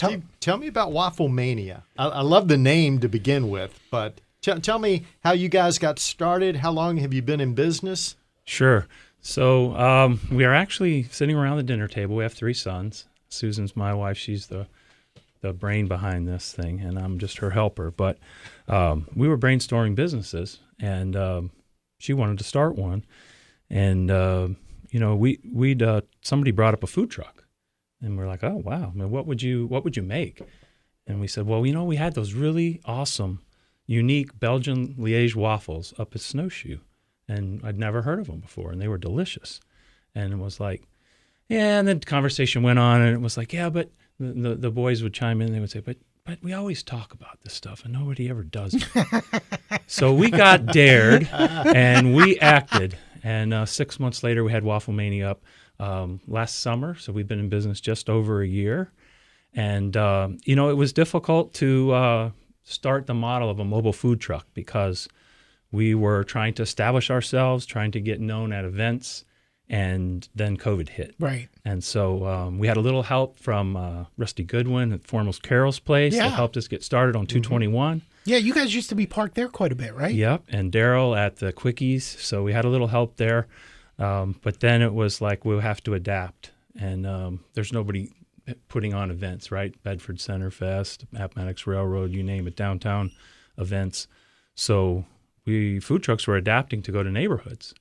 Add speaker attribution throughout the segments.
Speaker 1: Steve, tell me about Waffle Mania. I love the name to begin with, but tell me how you guys got started. How long have you been in business?
Speaker 2: Sure. So we are actually sitting around the dinner table. We have 3 sons. Susan's my wife. She's the brain behind this thing, and I'm just her helper. But we were brainstorming businesses, and she wanted to start one. And somebody brought up a food truck, and we're like, oh wow, I mean, what would you make? And we said, well, we had those really awesome, unique Belgian Liège waffles up at Snowshoe. And I'd never heard of them before, and they were delicious. And it was like, yeah, and then the conversation went on, and it was like, yeah, but the boys would chime in, and they would say, but we always talk about this stuff, and nobody ever does it. So we got dared, and we acted. And 6 months later, we had Waffle Mania up last summer, so we've been in business just over a year. And, it was difficult to start the model of a mobile food truck because we were trying to establish ourselves, trying to get known at events, and then COVID hit.
Speaker 3: Right.
Speaker 2: And so we had a little help from Rusty Goodwin at Foremost Carol's place that helped us get started on 221.
Speaker 3: Yeah, you guys used to be parked there quite a bit, right?
Speaker 2: Yep, and Daryl at the Quickies, so we had a little help there. But then it was like we'll have to adapt, and there's nobody putting on events, right? Bedford Center Fest, Appomattox Railroad, you name it, downtown events. So food trucks were adapting to go to neighborhoods,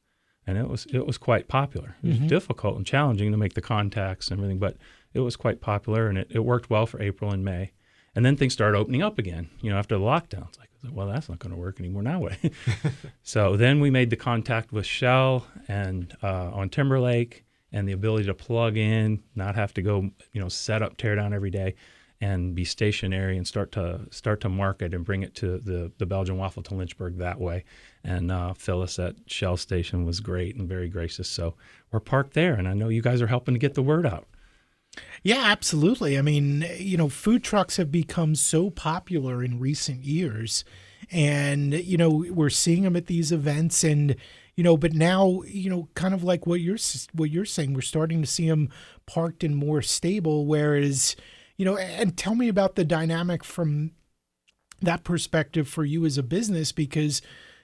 Speaker 2: and it was quite popular. It was difficult and challenging to make the contacts and everything, but it was quite popular, and it worked well for April and May. And then things started opening up again, after the lockdowns. Like, well, that's not going to work anymore now. So then we made the contact with Shell and on Timberlake, and the ability to plug in, not have to go, set up, tear down every day, and be stationary and start to market and bring it to the Belgian waffle to Lynchburg that way. And Phyllis at Shell Station was great and very gracious. So we're parked there, and I know you guys are helping to get the word out.
Speaker 3: Yeah, absolutely. I mean, food trucks have become so popular in recent years, and, we're seeing them at these events, and, but now, kind of like what you're saying, we're starting to see them parked and more stable, whereas, and tell me about the dynamic from that perspective for you as a business, because,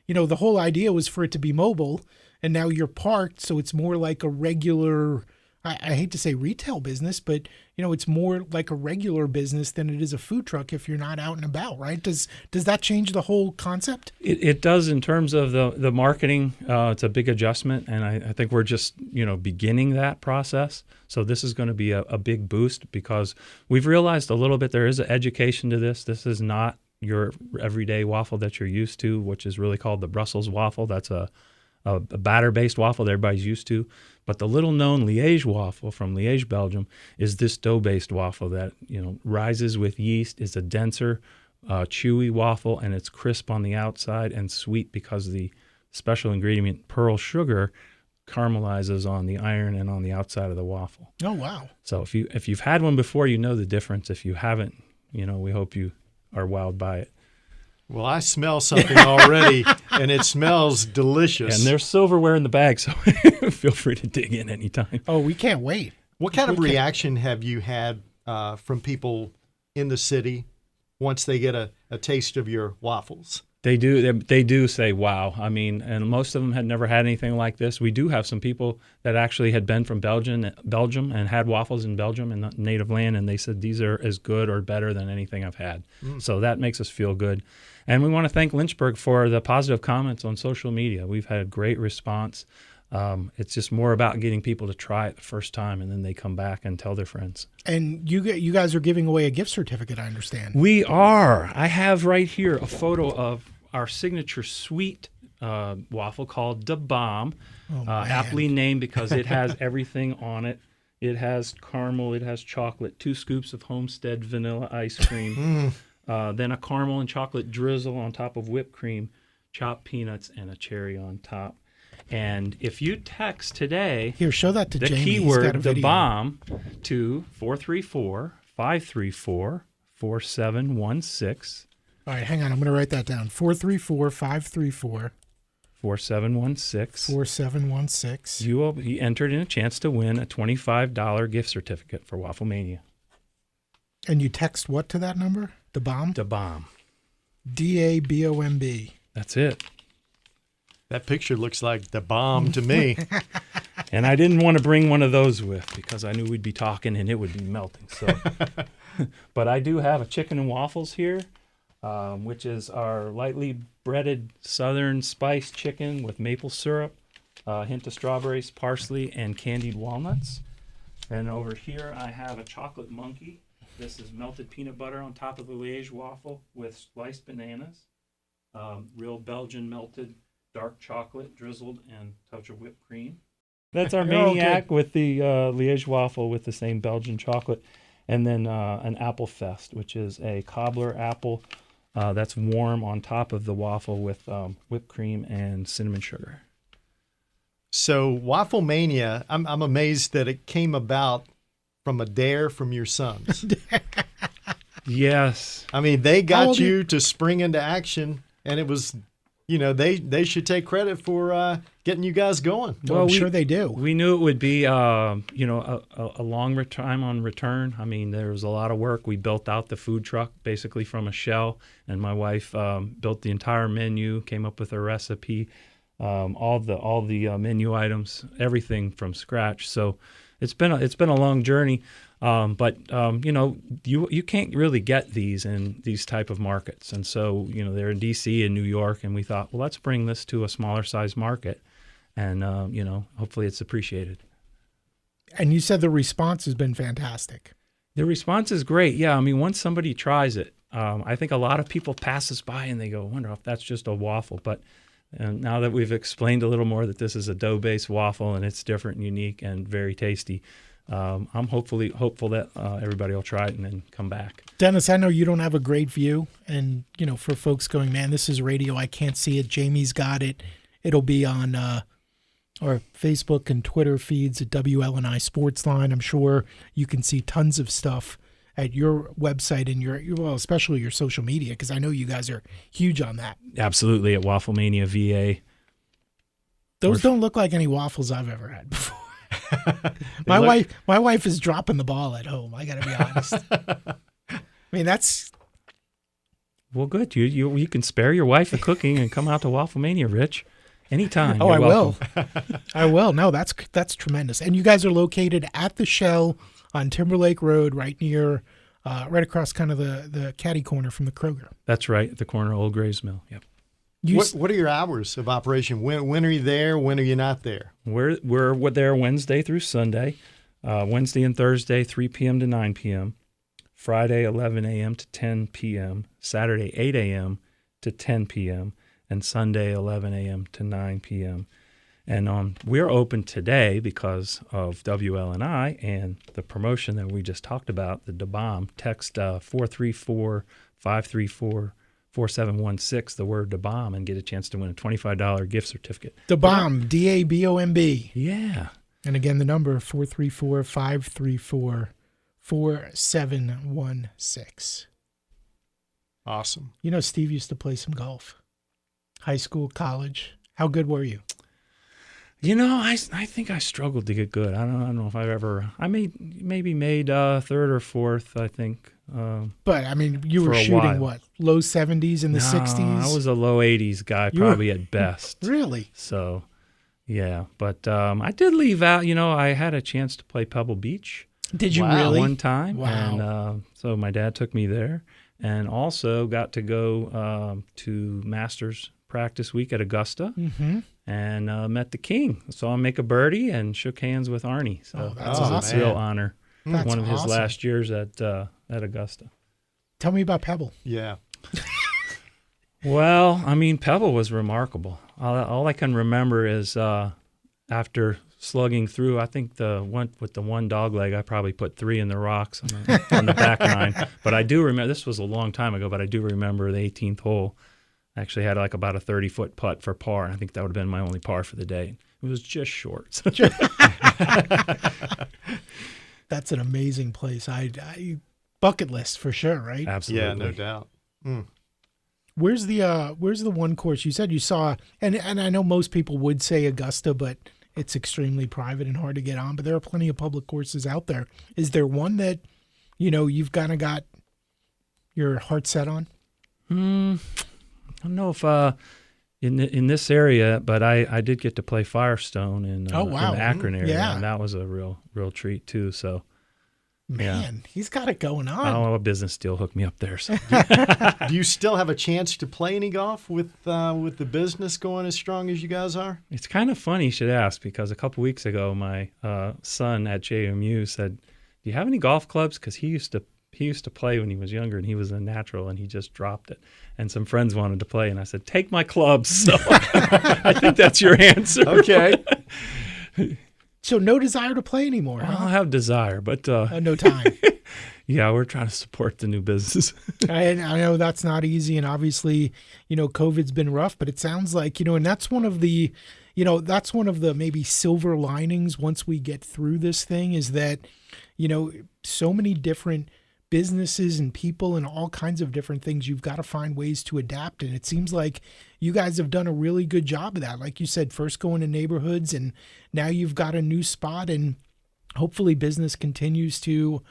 Speaker 3: the whole idea was for it to be mobile, and now you're parked, so it's more like a regular, I hate to say retail business, but, it's more like a regular business than it is a food truck if you're not out and about, right? Does that change the whole concept?
Speaker 2: It does in terms of the marketing. It's a big adjustment, and I think we're just, beginning that process. So this is going to be a big boost because we've realized a little bit there is an education to this. This is not your everyday waffle that you're used to, which is really called the Brussels waffle. That's a batter-based waffle that everybody's used to. But the little-known Liège waffle from Liège, Belgium, is this dough-based waffle that rises with yeast. It's a denser, chewy waffle, and it's crisp on the outside and sweet because the special ingredient pearl sugar caramelizes on the iron and on the outside of the waffle.
Speaker 3: Oh wow!
Speaker 2: So if you've had one before, you know the difference. If you haven't, we hope you are wowed by it.
Speaker 1: Well, I smell something already, and it smells delicious.
Speaker 2: And there's silverware in the bag, so feel free to dig in anytime.
Speaker 3: Oh, we can't wait.
Speaker 1: What kind of reaction have you had from people in the city once they get a taste of your waffles?
Speaker 2: They do say, wow. I mean, and most of them had never had anything like this. We do have some people that actually had been from Belgium and had waffles in Belgium and native land, and they said these are as good or better than anything I've had. So that makes us feel good. And we want to thank Lynchburg for the positive comments on social media. We've had a great response. It's just more about getting people to try it the first time, and then they come back and tell their friends.
Speaker 3: And you guys are giving away a gift certificate, I understand.
Speaker 2: We are. I have right here a photo of our signature sweet waffle called Da Bomb, aptly named because it has everything on it. It has caramel, it has chocolate, 2 scoops of Homestead vanilla ice cream, then a caramel and chocolate drizzle on top of whipped cream, chopped peanuts, and a cherry on top. And if you text today,
Speaker 3: here, show that to
Speaker 2: the
Speaker 3: Jamie.
Speaker 2: Keyword Da Bomb to 434-534-4716.
Speaker 3: All right, hang on. I'm going to write that down. 434-534.
Speaker 2: 4716.
Speaker 3: 4716.
Speaker 2: You will be entered in a chance to win a $25 gift certificate for Waffle Mania.
Speaker 3: And you text what to that number? The bomb?
Speaker 2: Da bomb.
Speaker 3: DABOMB.
Speaker 2: That's it.
Speaker 1: That picture looks like the bomb to me.
Speaker 2: And I didn't want to bring one of those with because I knew we'd be talking and it would be melting. So, but I do have a chicken and waffles here, which is our lightly breaded southern spiced chicken with maple syrup, a hint of strawberries, parsley, and candied walnuts. And over here I have a chocolate monkey. This is melted peanut butter on top of the Liège waffle with sliced bananas, real Belgian melted dark chocolate drizzled and touch of whipped cream. That's our maniac with the Liège waffle with the same Belgian chocolate. And then an apple fest, which is a cobbler apple that's warm on top of the waffle with whipped cream and cinnamon sugar.
Speaker 1: So Waffle Mania, I'm amazed that it came about from a dare from your sons.
Speaker 2: Yes.
Speaker 1: I mean, they got you to spring into action, and it was, they should take credit for getting you guys going.
Speaker 3: Well, I'm sure they do.
Speaker 2: We knew it would be, a long time on return. I mean, there was a lot of work. We built out the food truck basically from a shell, and my wife built the entire menu, came up with a recipe, all the menu items, everything from scratch. So it's been a long journey. But you can't really get these in these type of markets. And so, they're in DC and New York, and we thought, well, let's bring this to a smaller size market. And, hopefully it's appreciated.
Speaker 3: And you said the response has been fantastic.
Speaker 2: The response is great. Yeah. I mean, once somebody tries it, I think a lot of people pass us by and they go, I wonder if that's just a waffle. But now that we've explained a little more that this is a dough-based waffle and it's different and unique and very tasty, I'm hopeful that everybody will try it and then come back.
Speaker 3: Dennis, I know you don't have a great view, and for folks going, man, this is radio, I can't see it. Jamie's got it. It'll be on our Facebook and Twitter feeds at WLNI Sportsline. I'm sure you can see tons of stuff at your website and especially your social media, because I know you guys are huge on that.
Speaker 2: Absolutely, at Waffle Mania VA.
Speaker 3: Those don't look like any waffles I've ever had before. My wife is dropping the ball at home. I got to be honest. I mean, that's
Speaker 2: well, good. You can spare your wife the cooking and come out to Waffle Mania, Rich, anytime.
Speaker 3: Oh,
Speaker 2: You're
Speaker 3: will. I
Speaker 2: welcome.
Speaker 3: will. No, that's tremendous. And you guys are located at the Shell on Timberlake Road, right near, right across kind of the catty corner from the Kroger.
Speaker 2: That's right, at the corner of Old Gray's Mill. Yep.
Speaker 1: What are your hours of operation? When are you there? When are you not there?
Speaker 2: We're there Wednesday through Sunday. Wednesday and Thursday, 3 p.m. to 9 p.m. Friday, 11 a.m. to 10 p.m. Saturday, 8 a.m. to 10 p.m. and Sunday, 11 a.m. to 9 p.m. And we're open today because of WLNI and the promotion that we just talked about, the Da Bomb. Text 434-534-4716, the word Da Bomb, and get a chance to win a $25 gift certificate.
Speaker 3: Da Bomb, DABOMB.
Speaker 2: Yeah.
Speaker 3: And again, the number 434-534-4716.
Speaker 1: Awesome.
Speaker 3: Steve used to play some golf. High school, college. How good were you?
Speaker 2: I think I struggled to get good. I don't know if I maybe made third or fourth, I think.
Speaker 3: But, I mean, you were shooting what, low 70s in the 60s?
Speaker 2: I was a low 80s guy, probably at best.
Speaker 3: Really?
Speaker 2: So, yeah. But I did leave out, I had a chance to play Pebble Beach.
Speaker 3: Did you really?
Speaker 2: One time.
Speaker 3: Wow.
Speaker 2: And so my dad took me there, and also got to go to Masters practice week at Augusta.
Speaker 3: Mm-hmm.
Speaker 2: And met the king. Saw him make a birdie and shook hands with Arnie. So
Speaker 3: that's
Speaker 2: a real honor.
Speaker 3: That's
Speaker 2: one of his
Speaker 3: awesome.
Speaker 2: last years at Augusta.
Speaker 3: Tell me about Pebble.
Speaker 1: Yeah.
Speaker 2: Well, I mean, Pebble was remarkable. All I can remember is after slugging through, I think with the one dog leg, I probably put 3 in the rocks on the back nine. But I do remember, this was a long time ago, but I do remember the 18th hole. I actually had about a 30-foot putt for par, and I think that would have been my only par for the day. It was just short.
Speaker 3: That's an amazing place. I bucket list for sure, right?
Speaker 2: Absolutely.
Speaker 1: Yeah, no doubt. Mm.
Speaker 3: Where's the one course you said you saw? And I know most people would say Augusta, but it's extremely private and hard to get on. But there are plenty of public courses out there. Is there one that you've kind of got your heart set on?
Speaker 2: I don't know if in this area, but I did get to play Firestone in
Speaker 3: Oh, wow.
Speaker 2: in the Akron area,
Speaker 3: Yeah.
Speaker 2: and that was a real treat too. So
Speaker 3: Man, he's got it going on.
Speaker 2: a business deal hooked me up there. So
Speaker 1: Do you still have a chance to play any golf with the business going as strong as you guys are?
Speaker 2: it's kind of funny you should ask, because a couple weeks ago my son at JMU said, "Do you have any golf clubs?" Because he used to play when he was younger, and he was a natural, and he just dropped it. And some friends wanted to play, and I said, "Take my clubs." So I think that's your answer.
Speaker 1: Okay.
Speaker 3: So no desire to play anymore,
Speaker 2: I
Speaker 3: huh?
Speaker 2: don't have desire, but
Speaker 3: No time.
Speaker 2: yeah, we're trying to support the new business.
Speaker 3: I know that's not easy, and obviously, COVID's been rough, but it sounds like, and that's one of the, maybe silver linings once we get through this thing, is that, so many different businesses and people and all kinds of different things, you've got to find ways to adapt. And it seems like you guys have done a really good job of that. Like you said, first going to neighborhoods, and now you've got a new spot, and hopefully business continues to,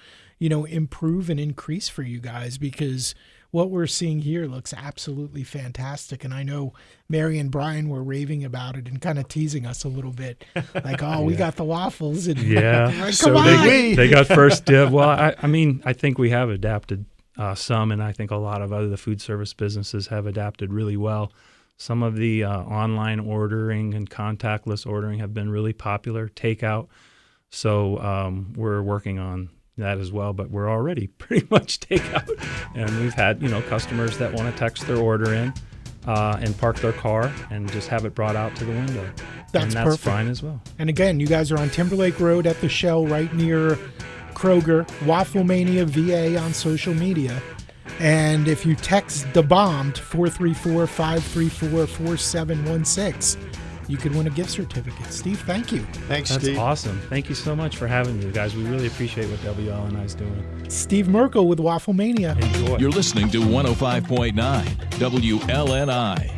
Speaker 3: improve and increase for you guys, because what we're seeing here looks absolutely fantastic. And I know Mary and Brian were raving about it and kind of teasing us a little bit, like, "Oh, we got the waffles." And
Speaker 2: Yeah.
Speaker 3: like,
Speaker 2: So
Speaker 3: come on.
Speaker 2: they got first dib. Well, I think we have adapted some, and I think a lot of the food service businesses have adapted really well. Some of the online ordering and contactless ordering have been really popular, takeout. So we're working on that as well, but we're already pretty much takeout. And we've had, customers that want to text their order in and park their car and just have it brought out to the window.
Speaker 3: That's
Speaker 2: and that's
Speaker 3: perfect.
Speaker 2: fine as well.
Speaker 3: And again, you guys are on Timberlake Road at the Shell, right near Kroger. Waffle Mania VA on social media. And if you text The Bomb to 434-534-4716, you could win a gift certificate. Steve, thank you.
Speaker 1: Thanks,
Speaker 2: That's
Speaker 1: Steve.
Speaker 2: awesome. Thank you so much for having me, guys. We really appreciate what WLNI is doing.
Speaker 3: Steve Merkel with Waffle Mania.
Speaker 2: Enjoy.
Speaker 4: You're listening to 105.9 WLNI.